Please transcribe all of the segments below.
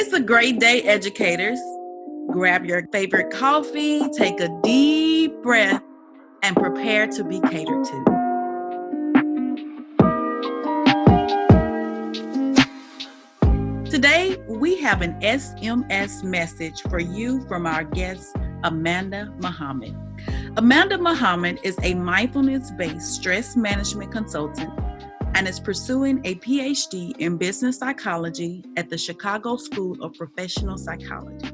It's a great day, educators. Grab your favorite coffee, take a deep breath, and prepare to be catered to. Today, we have an SMS message for you from our guest, Amanda Muhammad. Amanda Muhammad is a mindfulness-based stress management consultant and is pursuing a PhD in business psychology at the Chicago School of Professional Psychology.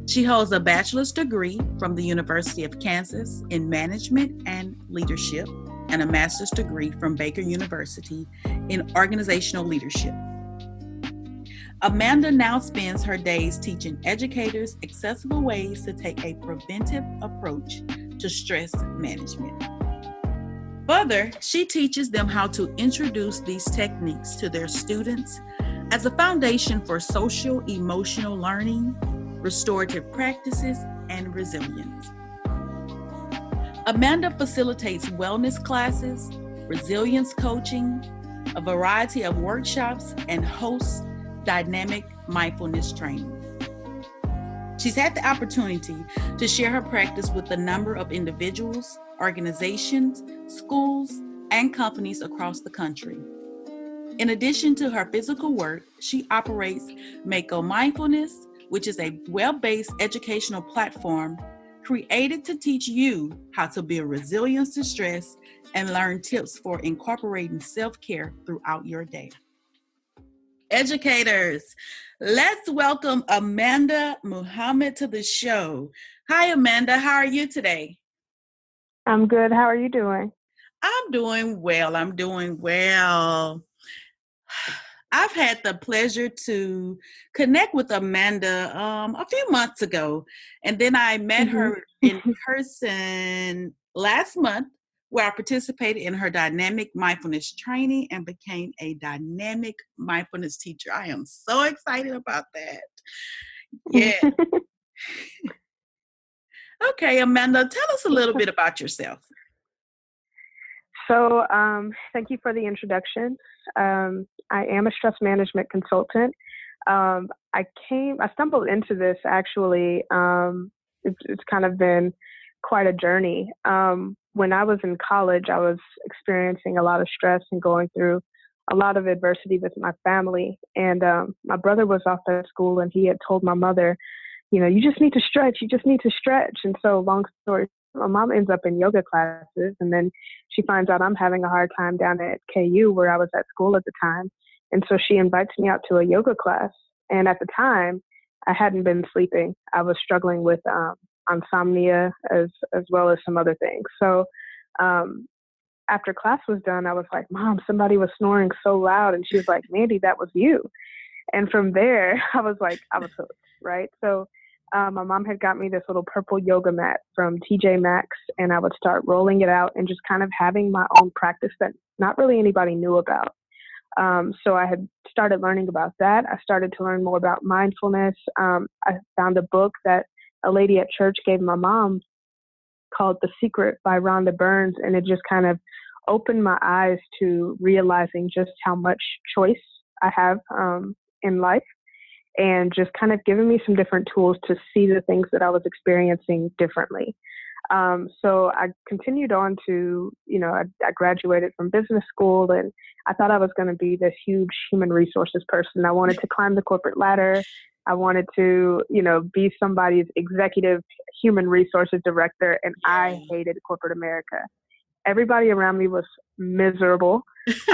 She holds a bachelor's degree from the University of Kansas in management and leadership and a master's degree from Baker University in organizational leadership. Amanda now spends her days teaching educators accessible ways to take a preventive approach to stress management. Further, she teaches them how to introduce these techniques to their students as a foundation for social emotional learning, restorative practices, and resilience. Amanda facilitates wellness classes, resilience coaching, a variety of workshops, and hosts dynamic mindfulness training. She's had the opportunity to share her practice with a number of individuals, organizations, schools, and companies across the country. In addition to her physical work, she operates Mako Mindfulness, which is a web-based educational platform created to teach you how to build resilience to stress and learn tips for incorporating self-care throughout your day. Educators, let's welcome Amanda Muhammad to the show. Hi, Amanda. How are you today? I'm good. How are you doing? I'm doing well. I've had the pleasure to connect with Amanda a few months ago, and then I met her in person last month, where I participated in her dynamic mindfulness training and became a dynamic mindfulness teacher. I am so excited about that. Yeah. Okay, Amanda, tell us a little bit about yourself. So, thank you for the introduction. I am a stress management consultant. I stumbled into this actually. It's kind of been quite a journey. When I was in college, I was experiencing a lot of stress and going through a lot of adversity with my family. And my brother was off at school, and he had told my mother, you just need to stretch. You just need to stretch. And so, long story, my mom ends up in yoga classes, and then she finds out I'm having a hard time down at KU, where I was at school at the time. And so she invites me out to a yoga class. And at the time, I hadn't been sleeping. I was struggling with insomnia as well as some other things. So after class was done, I was like, Mom, somebody was snoring so loud. And she was like, Mandy, that was you. And from there, I was hooked, right? So my mom had got me this little purple yoga mat from TJ Maxx, and I would start rolling it out and just kind of having my own practice that not really anybody knew about. So I had started learning about that. I started to learn more about mindfulness. I found a book that a lady at church gave my mom called The Secret by Rhonda Burns, and it just kind of opened my eyes to realizing just how much choice I have in life, and just kind of giving me some different tools to see the things that I was experiencing differently. So I continued on to, I graduated from business school, and I thought I was going to be this huge human resources person. I wanted to climb the corporate ladder. I wanted to, be somebody's executive human resources director, and I hated corporate America. Everybody around me was miserable,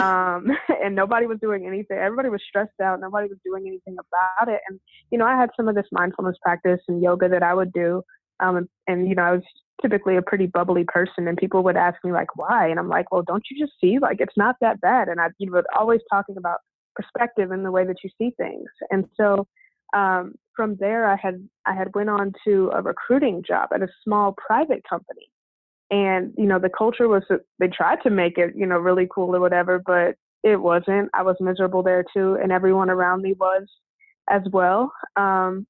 and nobody was doing anything. Everybody was stressed out. Nobody was doing anything about it. And, I had some of this mindfulness practice and yoga that I would do. And I was typically a pretty bubbly person, and people would ask me like, why? And I'm like, well, don't you just see, like, it's not that bad. And I was always talking about perspective and the way that you see things. And so from there, I had went on to a recruiting job at a small private company. And, the culture was, they tried to make it, really cool or whatever, but it wasn't. I was miserable there too. And everyone around me was as well. And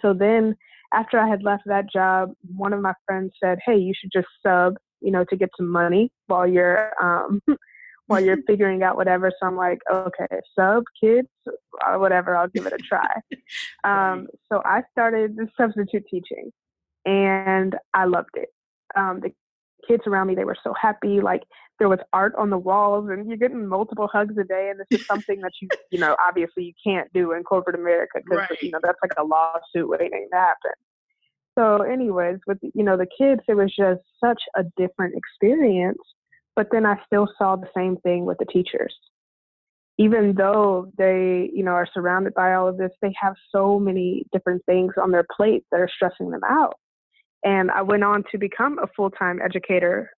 so then after I had left that job, one of my friends said, hey, you should just sub, to get some money while you're while you're figuring out whatever. So I'm like, okay, sub, kids, or whatever, I'll give it a try. Right. So I started substitute teaching, and I loved it. The kids around me, they were so happy. Like, there was art on the walls, and you're getting multiple hugs a day. And this is something that obviously you can't do in corporate America, because, Right. that's like a lawsuit waiting to happen. So anyways, with, the kids, it was just such a different experience. But then I still saw the same thing with the teachers. Even though they, are surrounded by all of this, they have so many different things on their plate that are stressing them out. And I went on to become a full-time educator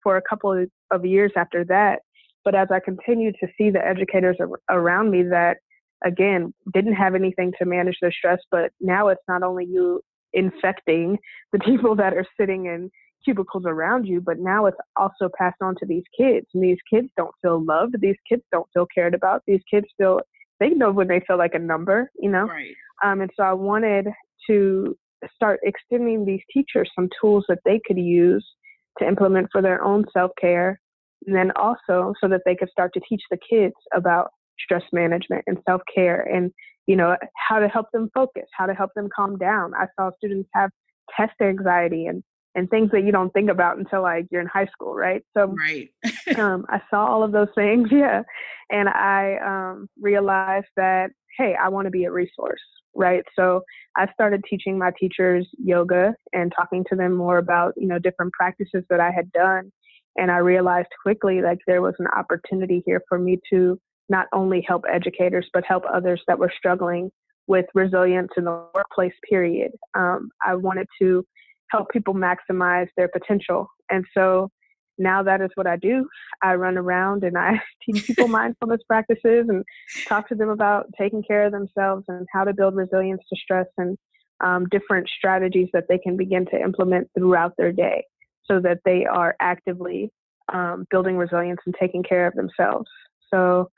for a couple of years after that. But as I continued to see the educators around me that, again, didn't have anything to manage their stress, but now it's not only you infecting the people that are sitting in cubicles around you, but now it's also passed on to these kids. And these kids don't feel loved. These kids don't feel cared about. These kids they know when they feel like a number, Right. And so I wanted to start extending these teachers some tools that they could use to implement for their own self-care. And then also so that they could start to teach the kids about stress management and self-care, and, how to help them focus, how to help them calm down. I saw students have test anxiety and things that you don't think about until like you're in high school, right? So Right. I saw all of those things, yeah. And I realized that, hey, I want to be a resource, right? So I started teaching my teachers yoga and talking to them more about, different practices that I had done. And I realized quickly, like, there was an opportunity here for me to not only help educators, but help others that were struggling with resilience in the workplace, period. I wanted to help people maximize their potential. And so now that is what I do. I run around and I teach people mindfulness practices and talk to them about taking care of themselves and how to build resilience to stress, and different strategies that they can begin to implement throughout their day so that they are actively building resilience and taking care of themselves. So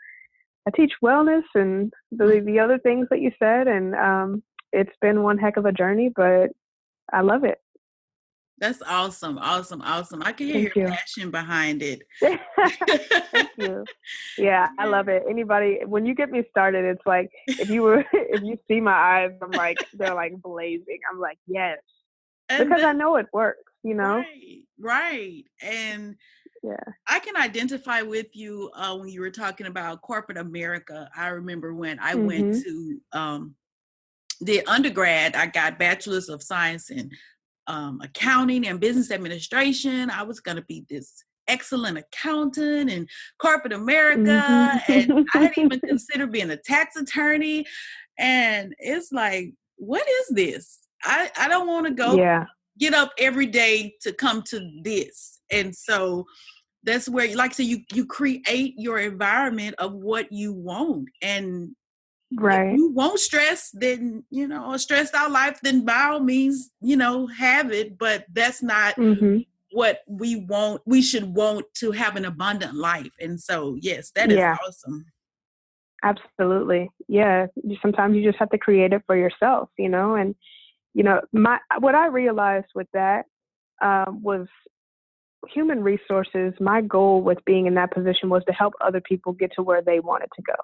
I teach wellness and the other things that you said, and it's been one heck of a journey, but I love it. That's awesome. Awesome. Awesome. I can hear Thank your you. passion behind it. Thank you. Yeah, I Yeah. love it. Anybody, when you get me started, it's like, if you see my eyes, they're like blazing. I'm like, yes, And because I that's know it works. right. Right. And Yeah. I can identify with you when you were talking about corporate America. I remember when I went Mhm. to the undergrad, I got bachelor's of science in accounting and business administration. I was going to be this excellent accountant in corporate America. Mhm. And I had even considered being a tax attorney. And it's like, what is this? I don't want to go Yeah. get up every day to come to this. And so that's where, like, so you create your environment of what you want. And if Right. you want stress, then, a stressed out life, then by all means, have it. But that's not Mhm. what we want. We should want to have an abundant life. And so, yes, that is Yeah. awesome. Absolutely. Yeah. Sometimes you just have to create it for yourself. And my what I realized with that was human resources. My goal with being in that position was to help other people get to where they wanted to go.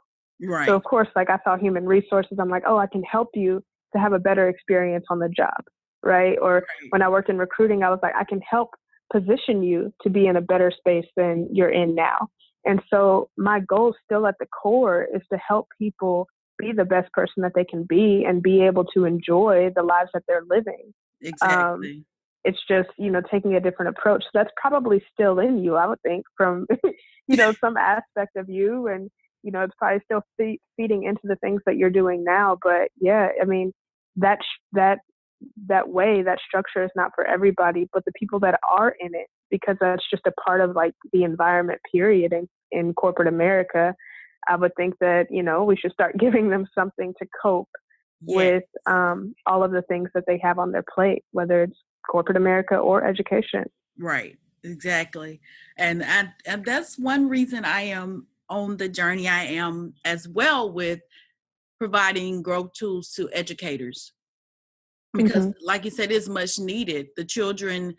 So Right. of course, like, I saw human resources, I'm like, oh, I can help you to have a better experience on the job, right? Or Right. when I worked in recruiting, I was like, I can help position you to be in a better space than you're in now. And so my goal still at the core is to help people be the best person that they can be and be able to enjoy the lives that they're living. Um, Exactly. it's just, taking a different approach. So that's probably still in you, I would think, from, some aspect of you. And, it's probably still feeding into the things that you're doing now. But yeah, I mean, that way, that structure is not for everybody, but the people that are in it, because that's just a part of, like, the environment, period, in corporate America. I would think that, we should start giving them something to cope Yes. with all of the things that they have on their plate, whether it's corporate America or education. Right. Exactly. And that's one reason I am on the journey I am as well, with providing growth tools to educators. Because, Hmm. like you said, it's much needed. The children,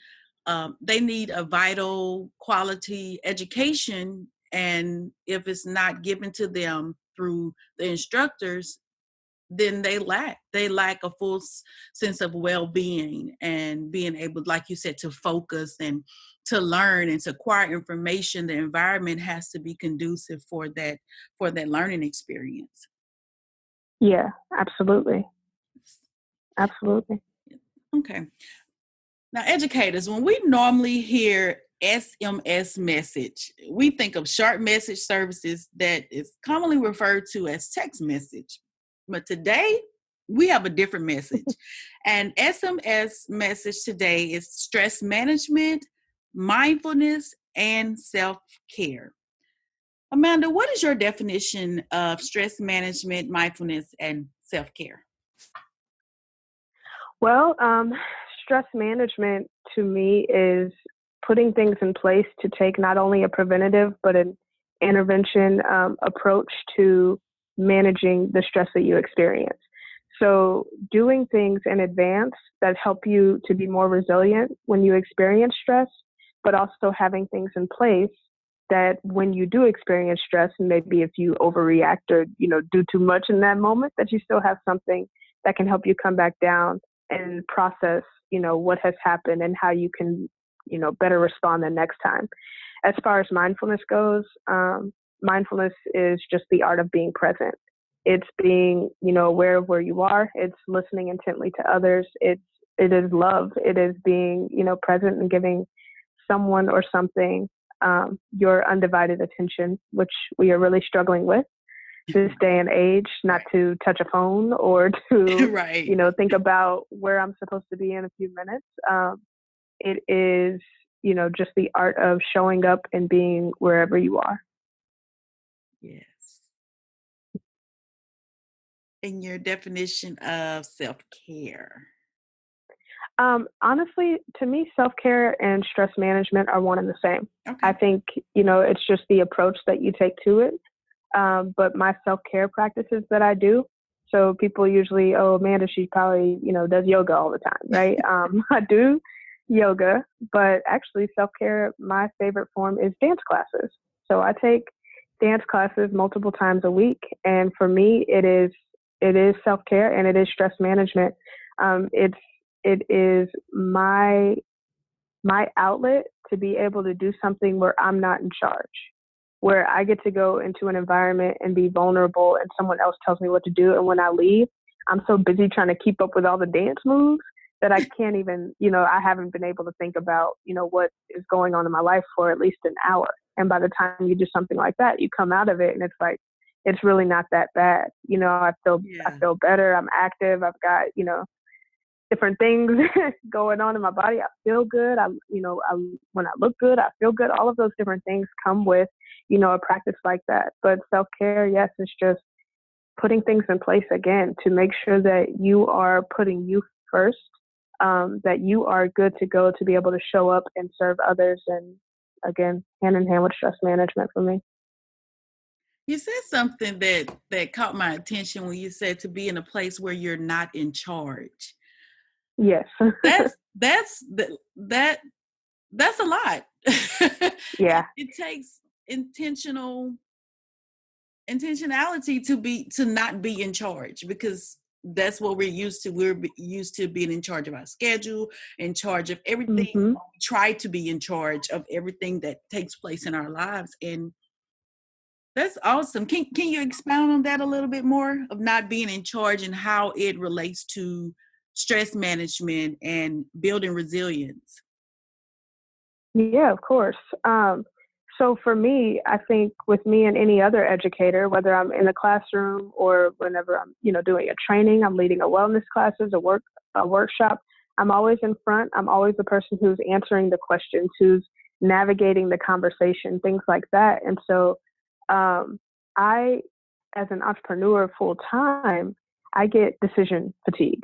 they need a vital quality education, And if it's not given to them through the instructors, then they lack a full sense of well-being and being able, like you said, to focus and to learn and to acquire information. The environment has to be conducive for that learning experience. Yeah, absolutely. Absolutely. Okay. Now, educators, when we normally hear SMS message, we think of short message services that is commonly referred to as text message. But today, we have a different message. And SMS message today is stress management, mindfulness, and self-care. Amanda, what is your definition of stress management, mindfulness, and self-care? Well, stress management to me is putting things in place to take not only a preventative but an intervention approach to managing the stress that you experience. So, doing things in advance that help you to be more resilient when you experience stress, but also having things in place that when you do experience stress, and maybe if you overreact or do too much in that moment, that you still have something that can help you come back down and process, what has happened and how you can, better respond the next time. As far as mindfulness goes, mindfulness is just the art of being present. It's being, aware of where you are. It's listening intently to others. It is love. It is being, present and giving someone or something your undivided attention, which we are really struggling with this day and age, not to touch a phone or to, Right. think about where I'm supposed to be in a few minutes. It is, just the art of showing up and being wherever you are. Yes. In your definition of self-care? Honestly, to me, self-care and stress management are one and the same. Okay. I think, it's just the approach that you take to it. But my self-care practices that I do, so people usually, oh, Amanda, she probably, does yoga all the time, right? I do yoga, but actually self-care, my favorite form is dance classes. So I take dance classes multiple times a week. And for me, it is self-care and it is stress management. It is my outlet to be able to do something where I'm not in charge, where I get to go into an environment and be vulnerable and someone else tells me what to do. And when I leave, I'm so busy trying to keep up with all the dance moves that I can't even, I haven't been able to think about, what is going on in my life for at least an hour. And by the time you do something like that, you come out of it and it's like, it's really not that bad. I feel better. I'm active. I've got, different things going on in my body. I feel good. When I look good, I feel good. All of those different things come with, a practice like that. But self-care, yes, it's just putting things in place again to make sure that you are putting you first, that you are good to go to be able to show up and serve others. And again, hand in hand with stress management for me. You said something that caught my attention when you said to be in a place where you're not in charge. Yes. that's a lot. Yeah. It takes intentionality to not be in charge, because that's what we're used to. We're used to being in charge of our schedule, in charge of everything. Mm-hmm. We try to be in charge of everything that takes place in our lives, and that's awesome. Can you expound on that a little bit more, of not being in charge and how it relates to stress management and building resilience? Yeah, of course. So for me, I think with me and any other educator, whether I'm in the classroom or whenever I'm, doing a training, I'm leading a wellness classes, a workshop, I'm always in front. I'm always the person who's answering the questions, who's navigating the conversation, things like that. And so I, as an entrepreneur full time, I get decision fatigue.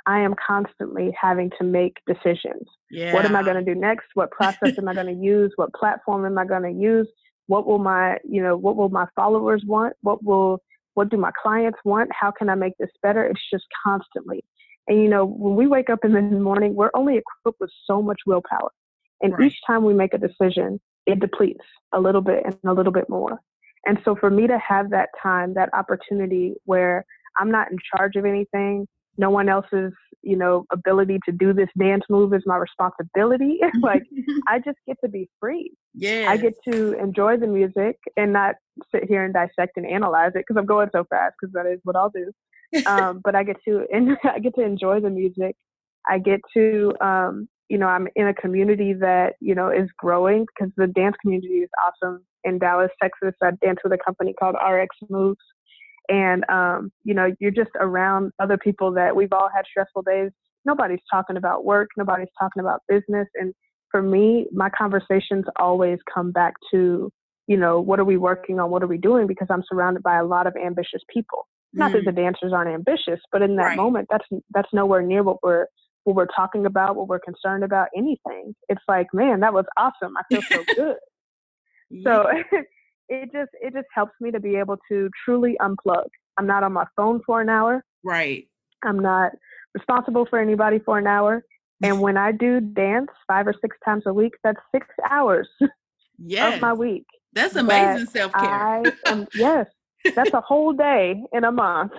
I am constantly having to make decisions. Yeah. What am I going to do next? What process am I going to use? What platform am I going to use? What will my followers want? What do my clients want? How can I make this better? It's just constantly. And, when we wake up in the morning, we're only equipped with so much willpower. And Right. each time we make a decision, it depletes a little bit and a little bit more. And so for me to have that time, that opportunity where I'm not in charge of anything, no one else's, ability to do this dance move is my responsibility. Like, I just get to be free. I Yes. get to enjoy the music and not sit here and dissect and analyze it because I'm going so fast, because that is what I'll do. But I get to enjoy the music. I get to, I'm in a community that, is growing, because the dance community is awesome in Dallas, Texas. I dance with a company called RX Moves. And, you're just around other people that we've all had stressful days. Nobody's talking about work. Nobody's talking about business. And for me, my conversations always come back to, what are we working on? What are we doing? Because I'm surrounded by a lot of ambitious people. Not that the dancers aren't ambitious, but in that moment, that's nowhere near what we're talking about, what we're concerned about, anything. It's like, man, that was awesome. I feel so good. Yeah. So it just helps me to be able to truly unplug. I'm not on my phone for an hour. Right. I'm not responsible for anybody for an hour. And when I do dance 5 or 6 times a week, that's 6 hours of my week. That's amazing self-care. Yes, that's a whole day in a month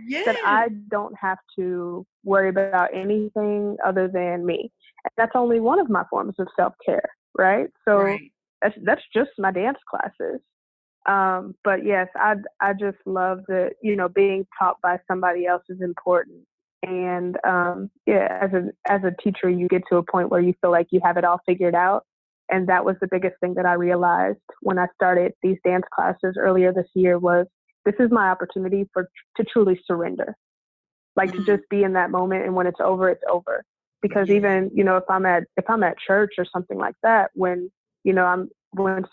Yes. that I don't have to worry about anything other than me. And that's only one of my forms of self-care, right? So that's just my dance classes. But yes, I just love that, being taught by somebody else is important. And as a teacher, you get to a point where you feel like you have it all figured out. And that was the biggest thing that I realized when I started these dance classes earlier this year, was this is my opportunity to truly surrender, like to just be in that moment. And when it's over, it's over. Because even, if I'm at church or something like that, when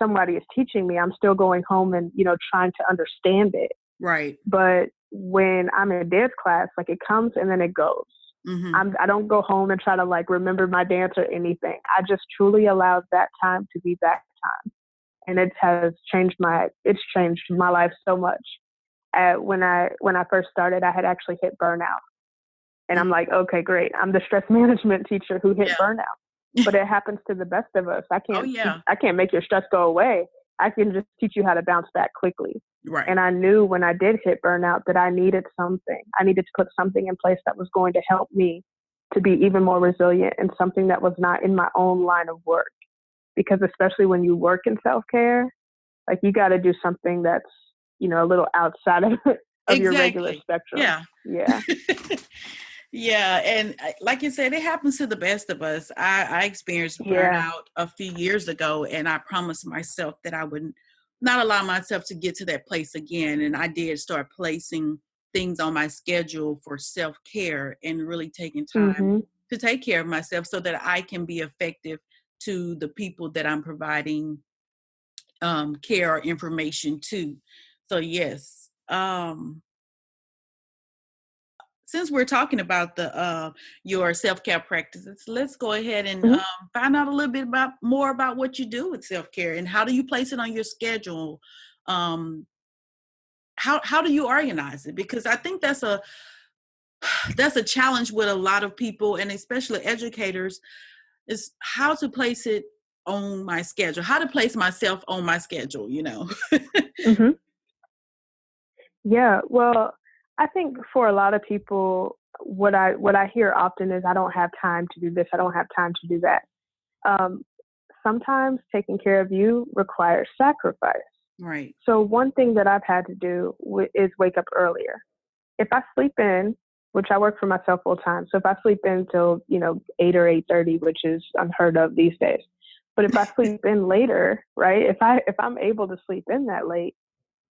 somebody is teaching me, I'm still going home and, trying to understand it. Right. But when I'm in a dance class, like, it comes and then it goes. I don't go home and try to remember my dance or anything. I just truly allow that time to be that time. And it has changed my life so much. When I first started, I had actually hit burnout. And I'm like, okay, great. I'm the stress management teacher who hit burnout. But it happens to the best of us. I can't make your stress go away. I can just teach you how to bounce back quickly. Right. And I knew when I did hit burnout that I needed something. I needed to put something in place that was going to help me to be even more resilient, and something that was not in my own line of work. Because especially when you work in self-care, like, you got to do something that's, a little outside of your regular spectrum. Yeah. Yeah. And like you said, it happens to the best of us. I experienced burnout a few years ago, and I promised myself that I would not allow myself to get to that place again. And I did start placing things on my schedule for self-care and really taking time to take care of myself so that I can be effective to the people that I'm providing care or information to. So yes. Since we're talking about the your self-care practices, let's go ahead and find out a little bit more about what you do with self-care, and how do you place it on your schedule. How do you organize it? Because I think that's a challenge with a lot of people, and especially educators, is how to place it on my schedule, how to place myself on my schedule, Yeah, well, I think for a lot of people, what I hear often is, I don't have time to do this, I don't have time to do that. Sometimes taking care of you requires sacrifice. Right. So one thing that I've had to do is wake up earlier. If I sleep in, which I work for myself full time, so if I sleep in till 8 or 8:30, which is unheard of these days, but if I sleep in later, right? If I'm able to sleep in that late,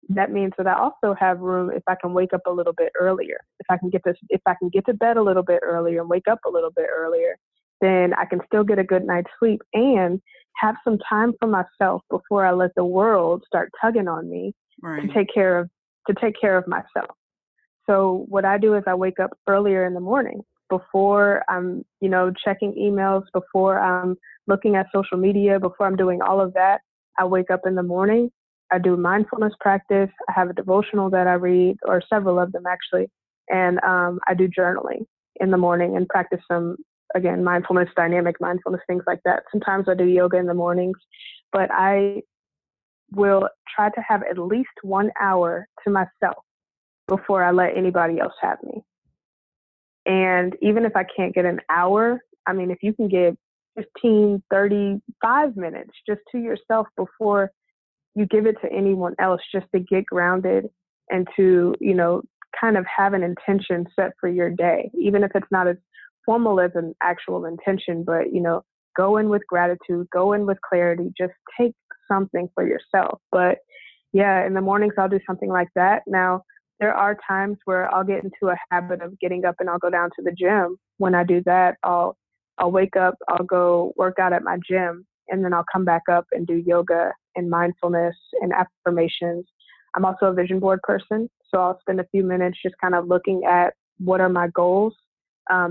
that means that I also have room if I can wake up a little bit earlier. If I can get to bed a little bit earlier and wake up a little bit earlier, then I can still get a good night's sleep and have some time for myself before I let the world start tugging on me to take care of myself. So what I do is I wake up earlier in the morning, before I'm, checking emails, before I'm looking at social media, before I'm doing all of that. I wake up in the morning. I do mindfulness practice. I have a devotional that I read, or several of them actually. And I do journaling in the morning and practice some, again, mindfulness, dynamic mindfulness, things like that. Sometimes I do yoga in the mornings. but I will try to have at least 1 hour to myself before I let anybody else have me. And even if I can't get an hour, I mean, if you can get 15, 35 minutes just to yourself before you give it to anyone else, just to get grounded and to, kind of have an intention set for your day, even if it's not as formal as an actual intention, but, go in with gratitude, go in with clarity, just take something for yourself. But yeah, in the mornings, I'll do something like that. Now, there are times where I'll get into a habit of getting up and I'll go down to the gym. When I do that, I'll wake up, I'll go work out at my gym, and then I'll come back up and do yoga and mindfulness and affirmations. I'm also a vision board person, so I'll spend a few minutes just kind of looking at what are my goals,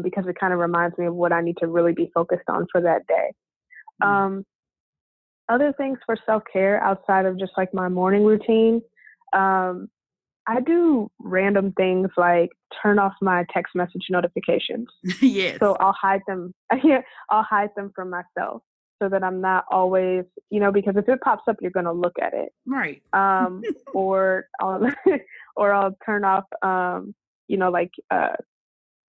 because it kind of reminds me of what I need to really be focused on for that day. Other things for self-care outside of just like my morning routine, I do random things like turn off my text message notifications. Yes. So I'll hide them. I'll hide them from myself so that I'm not always, because if it pops up, you're going to look at it. Right. Or I'll, or I'll turn off,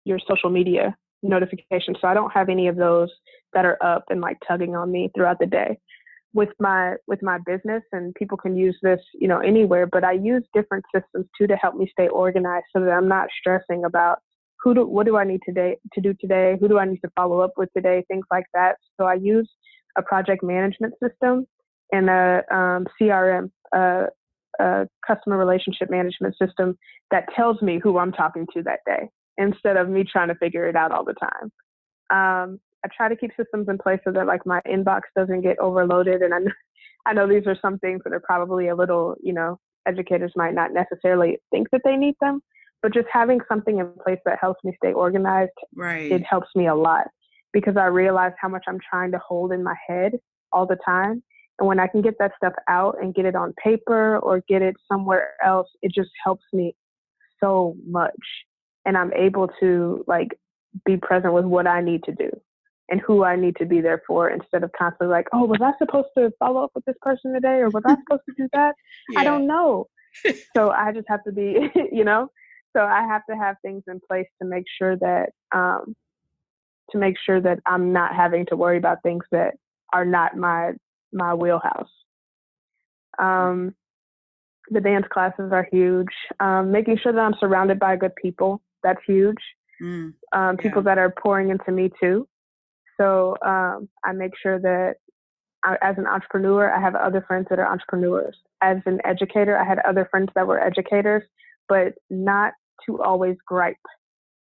your social media notifications. So I don't have any of those that are up and like tugging on me throughout the day. With my business, and people can use this, anywhere, but I use different systems too to help me stay organized so that I'm not stressing about what do I need to do today? Who do I need to follow up with today? Things like that. So I use a project management system and a CRM, a customer relationship management system that tells me who I'm talking to that day instead of me trying to figure it out all the time. I try to keep systems in place so that like my inbox doesn't get overloaded. And I know these are some things that are probably a little, educators might not necessarily think that they need them, but just having something in place that helps me stay organized, right, it helps me a lot because I realize how much I'm trying to hold in my head all the time. And when I can get that stuff out and get it on paper or get it somewhere else, it just helps me so much. And I'm able to like be present with what I need to do and who I need to be there for instead of constantly like, oh, was I supposed to follow up with this person today? Or was I supposed to do that? yeah. I don't know. So I just have to be, so I have to have things in place to make sure that, I'm not having to worry about things that are not my wheelhouse. The dance classes are huge. Making sure that I'm surrounded by good people, that's huge. People that are pouring into me too. So I make sure that as an entrepreneur, I have other friends that are entrepreneurs. As an educator, I had other friends that were educators, but not to always gripe.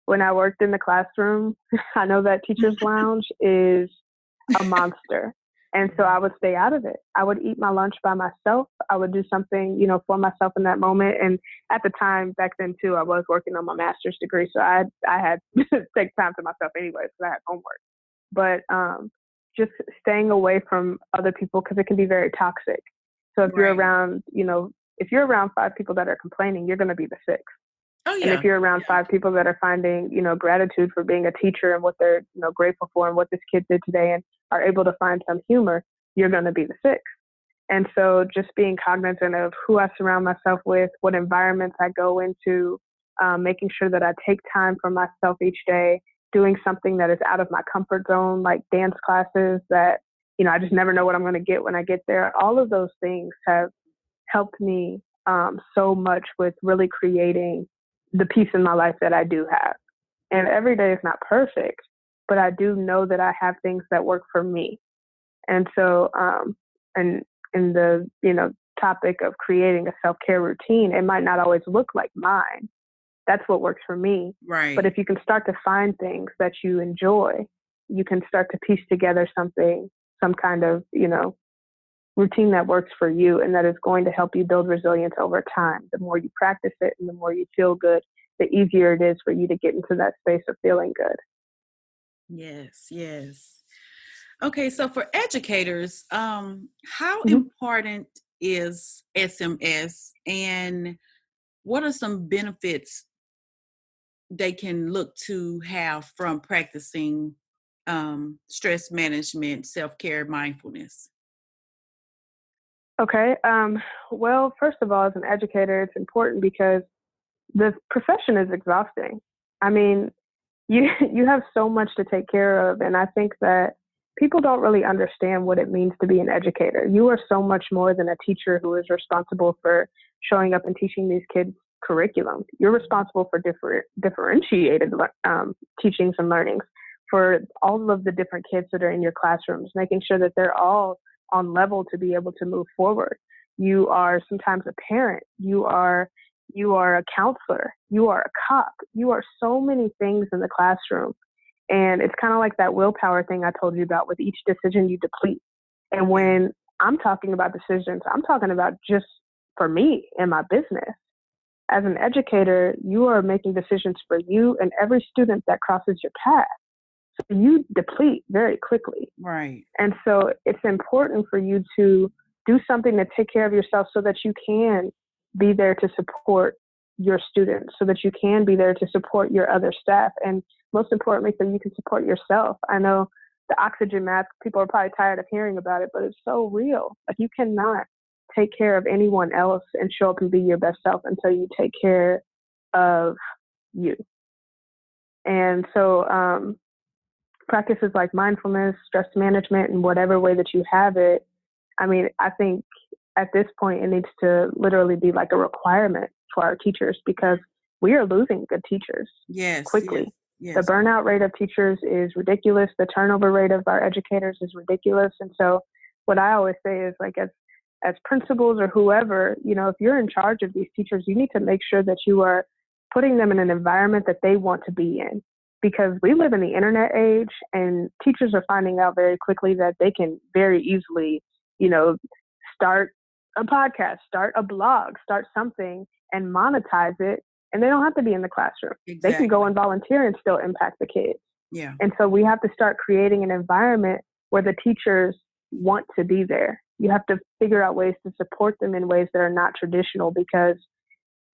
When I worked in the classroom, I know that teacher's lounge is a monster. And so I would stay out of it. I would eat my lunch by myself. I would do something, for myself in that moment. And at the time back then too, I was working on my master's degree. So I had to take time to myself anyway, because I had homework. But just staying away from other people because it can be very toxic. So if you're around, if you're around 5 people that are complaining, you're going to be the 6th. Oh, yeah. And if you're around 5 people that are finding, gratitude for being a teacher and what they're, grateful for and what this kid did today and are able to find some humor, you're going to be the 6th. And so just being cognizant of who I surround myself with, what environments I go into, making sure that I take time for myself each day, doing something that is out of my comfort zone, like dance classes that, I just never know what I'm going to get when I get there. All of those things have helped me so much with really creating the peace in my life that I do have. And every day is not perfect, but I do know that I have things that work for me. And so, and in the, topic of creating a self-care routine, it might not always look like mine. That's what works for me. Right. But if you can start to find things that you enjoy, you can start to piece together some kind of, routine that works for you and that is going to help you build resilience over time. The more you practice it and the more you feel good, the easier it is for you to get into that space of feeling good. Yes, yes. Okay, so for educators, how important is SMS and what are some benefits they can look to have from practicing stress management, self-care, mindfulness? Okay. Well, first of all, as an educator, it's important because the profession is exhausting. I mean, you you have so much to take care of, and I think that people don't really understand what it means to be an educator. You are so much more than a teacher who is responsible for showing up and teaching these kids curriculum. You're responsible for differentiated teachings and learnings for all of the different kids that are in your classrooms, making sure that they're all on level to be able to move forward. You are sometimes a parent. You are a counselor. You are a cop. You are so many things in the classroom. And it's kind of like that willpower thing I told you about. With each decision, you deplete. And when I'm talking about decisions, I'm talking about just for me and my business. As an educator, you are making decisions for you and every student that crosses your path. So you deplete very quickly. Right. And so it's important for you to do something to take care of yourself so that you can be there to support your students, so that you can be there to support your other staff. And most importantly, so you can support yourself. I know the oxygen mask, people are probably tired of hearing about it, but it's so real. Like, you cannot take care of anyone else and show up and be your best self until you take care of you. And so practices like mindfulness, stress management, in whatever way that you have it, I mean, I think at this point it needs to literally be like a requirement for our teachers, because we are losing good teachers quickly. Yes. The burnout rate of teachers is ridiculous. The turnover rate of our educators is ridiculous. And so what I always say is, like, as principals or whoever, if you're in charge of these teachers, you need to make sure that you are putting them in an environment that they want to be in. Because we live in the internet age, and teachers are finding out very quickly that they can very easily, start a podcast, start a blog, start something and monetize it. And they don't have to be in the classroom. Exactly. They can go and volunteer and still impact the kids. Yeah. And so we have to start creating an environment where the teachers want to be there. You have to figure out ways to support them in ways that are not traditional, because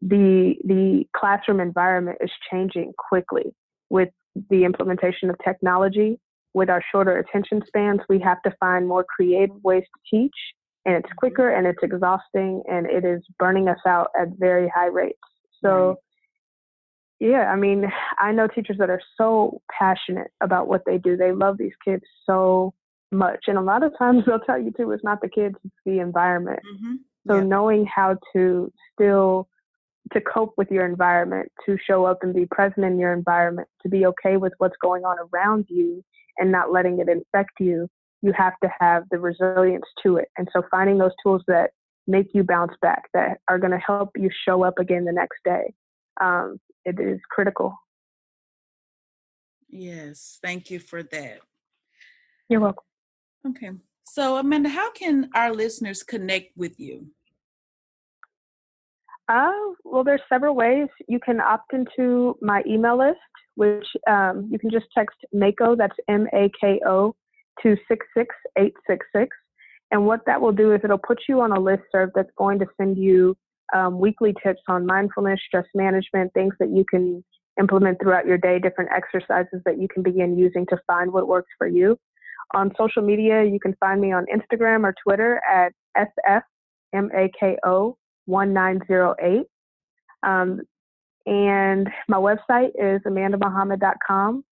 the classroom environment is changing quickly with the implementation of technology. With our shorter attention spans, we have to find more creative ways to teach, and it's quicker and it's exhausting, and it is burning us out at very high rates. So, yeah, I mean, I know teachers that are so passionate about what they do. They love these kids so much. And a lot of times they'll tell you too, it's not the kids, it's the environment. So knowing how to cope with your environment, to show up and be present in your environment, to be okay with what's going on around you and not letting it infect you, you have to have the resilience to it. And so finding those tools that make you bounce back, that are going to help you show up again the next day, it is critical. Yes. Thank you for that. You're welcome. Okay. So, Amanda, how can our listeners connect with you? Well, there's several ways. You can opt into my email list, which you can just text MAKO, that's MAKO, to 66866. And what that will do is it'll put you on a listserv that's going to send you weekly tips on mindfulness, stress management, things that you can implement throughout your day, different exercises that you can begin using to find what works for you. On social media, you can find me on Instagram or Twitter at SFMAKO1908. And my website is amandamuhammad.com,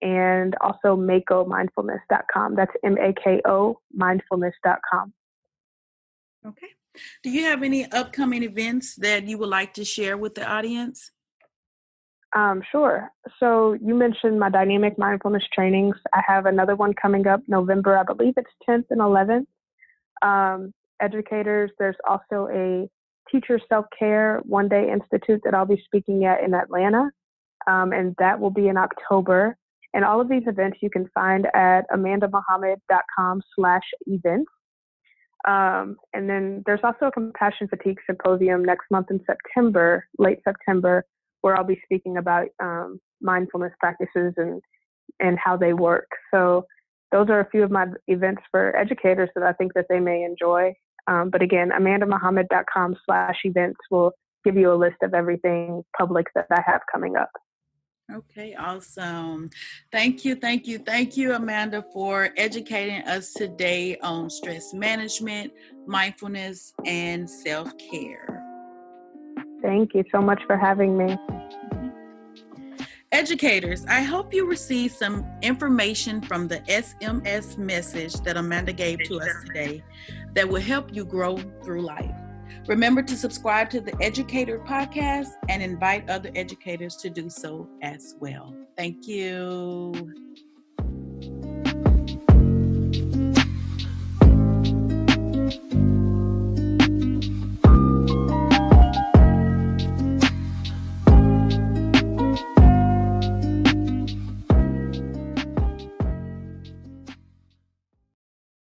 and also makomindfulness.com. That's MAKO mindfulness.com. Okay. Do you have any upcoming events that you would like to share with the audience? Sure. So you mentioned my dynamic mindfulness trainings. I have another one coming up November, I believe it's 10th and 11th. Educators, there's also a teacher self-care one-day institute that I'll be speaking at in Atlanta, and that will be in October. And all of these events you can find at amandamuhammad.com/events. And then there's also a compassion fatigue symposium next month in September, late September, where I'll be speaking about mindfulness practices and how they work. So those are a few of my events for educators that I think that they may enjoy. But again, amandamuhammad.com/events will give you a list of everything public that I have coming up. Okay, awesome. Thank you, Amanda, for educating us today on stress management, mindfulness, and self-care. Thank you so much for having me. Educators, I hope you received some information from the SMS message that Amanda gave to us today that will help you grow through life. Remember to subscribe to the Educator Podcast and invite other educators to do so as well. Thank you.